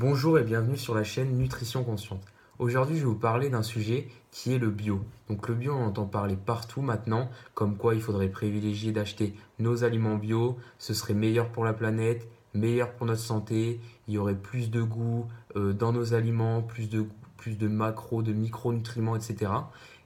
Bonjour et bienvenue sur la chaîne Nutrition Consciente. Aujourd'hui, je vais vous parler d'un sujet qui est le bio. Donc le bio, on entend parler partout maintenant, comme quoi il faudrait privilégier d'acheter nos aliments bio, ce serait meilleur pour la planète, meilleur pour notre santé, il y aurait plus de goût dans nos aliments, plus de macros, de micronutriments, etc.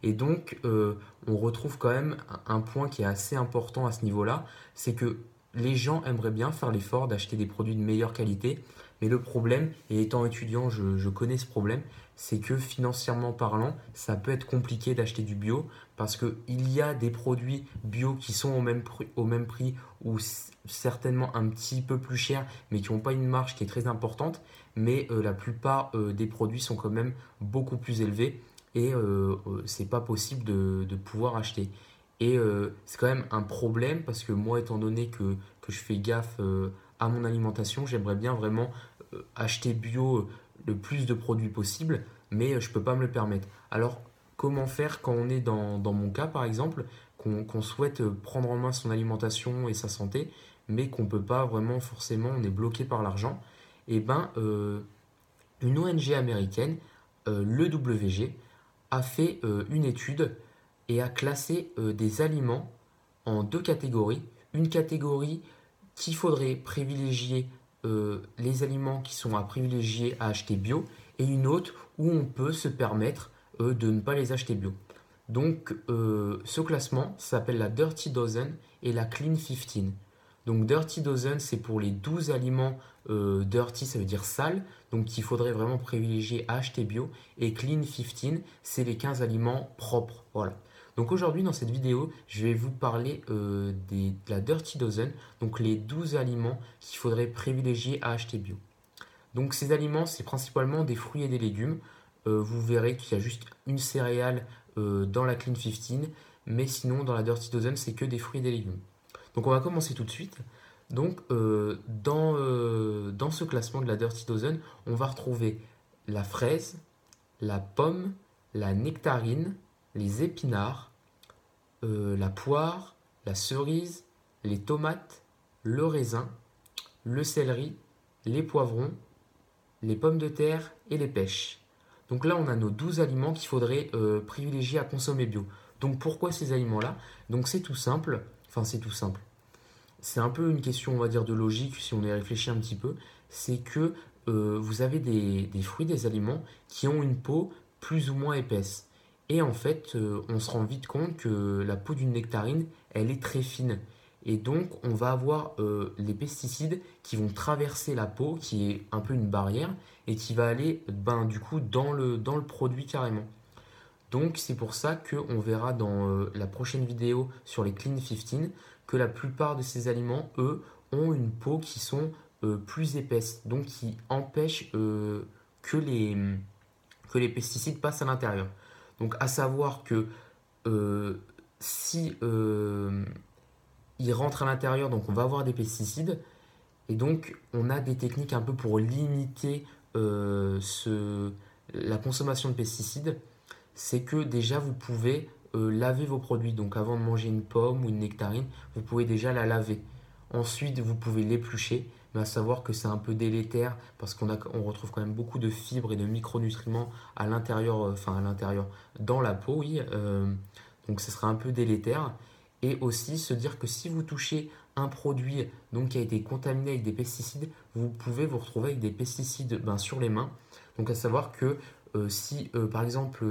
Et donc, on retrouve quand même un point qui est assez important à ce niveau-là, c'est que les gens aimeraient bien faire l'effort d'acheter des produits de meilleure qualité, mais le problème, et étant étudiant, je connais ce problème, c'est que financièrement parlant, ça peut être compliqué d'acheter du bio parce qu'il y a des produits bio qui sont au même prix ou certainement un petit peu plus chers, mais qui n'ont pas une marge qui est très importante. Mais la plupart des produits sont quand même beaucoup plus élevés et c'est pas possible de pouvoir acheter. Et c'est quand même un problème parce que moi, étant donné que je fais gaffe à mon alimentation, j'aimerais bien vraiment acheter bio le plus de produits possible, mais je ne peux pas me le permettre. Alors, comment faire quand on est dans mon cas, par exemple, qu'on souhaite prendre en main son alimentation et sa santé, mais qu'on ne peut pas vraiment forcément, on est bloqué par l'argent. Et ben, une ONG américaine, l'EWG, a fait une étude et a classé des aliments en deux catégories. Une catégorie qu'il faudrait privilégier les aliments qui sont à privilégier à acheter bio et une autre où on peut se permettre de ne pas les acheter bio. Donc ce classement s'appelle la Dirty Dozen et la Clean 15. Donc Dirty Dozen, c'est pour les 12 aliments dirty, ça veut dire sale, donc qu'il faudrait vraiment privilégier à acheter bio. Et Clean 15, c'est les 15 aliments propres. Voilà. Donc aujourd'hui, dans cette vidéo, je vais vous parler de la Dirty Dozen, donc les 12 aliments qu'il faudrait privilégier à acheter bio. Donc ces aliments, c'est principalement des fruits et des légumes. Vous verrez qu'il y a juste une céréale dans la Clean 15, mais sinon dans la Dirty Dozen, c'est que des fruits et des légumes. Donc on va commencer tout de suite. Donc dans ce classement de la Dirty Dozen, on va retrouver la fraise, la pomme, la nectarine, les épinards, la poire, la cerise, les tomates, le raisin, le céleri, les poivrons, les pommes de terre et les pêches. Donc là, on a nos 12 aliments qu'il faudrait privilégier à consommer bio. Donc pourquoi ces aliments-là? Donc c'est tout simple, enfin c'est tout simple. C'est un peu une question, on va dire, de logique si on y réfléchit un petit peu. C'est que vous avez des fruits, des aliments qui ont une peau plus ou moins épaisse. Et en fait, on se rend vite compte que la peau d'une nectarine, elle est très fine. Et donc, on va avoir les pesticides qui vont traverser la peau, qui est un peu une barrière, et qui va aller ben, du coup dans le produit carrément. Donc c'est pour ça qu'on verra dans la prochaine vidéo sur les Clean 15 que la plupart de ces aliments, eux, ont une peau qui sont plus épaisses, donc qui empêchent que les pesticides passent à l'intérieur. Donc à savoir que euh, si ils rentrent à l'intérieur, donc on va avoir des pesticides, et donc on a des techniques un peu pour limiter la consommation de pesticides, c'est que déjà vous pouvez laver vos produits. Donc avant de manger une pomme ou une nectarine, vous pouvez déjà la laver. Ensuite, vous pouvez l'éplucher, mais à savoir que c'est un peu délétère parce on retrouve quand même beaucoup de fibres et de micronutriments à l'intérieur, enfin à l'intérieur, dans la peau, oui. Donc ce sera un peu délétère. Et aussi se dire que si vous touchez un produit donc, qui a été contaminé avec des pesticides, vous pouvez vous retrouver avec des pesticides ben, sur les mains. Donc à savoir que si par exemple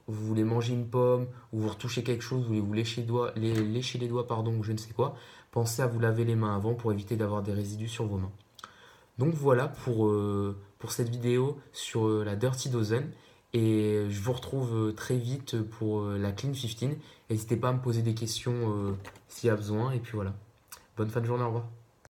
vous voulez manger une pomme ou vous retouchez quelque chose, vous voulez vous lécher les doigts pardon, ou je ne sais quoi, pensez à vous laver les mains avant pour éviter d'avoir des résidus sur vos mains. Donc voilà pour cette vidéo sur la Dirty Dozen et je vous retrouve très vite pour la Clean 15. N'hésitez pas à me poser des questions s'il y a besoin et puis voilà. Bonne fin de journée, au revoir.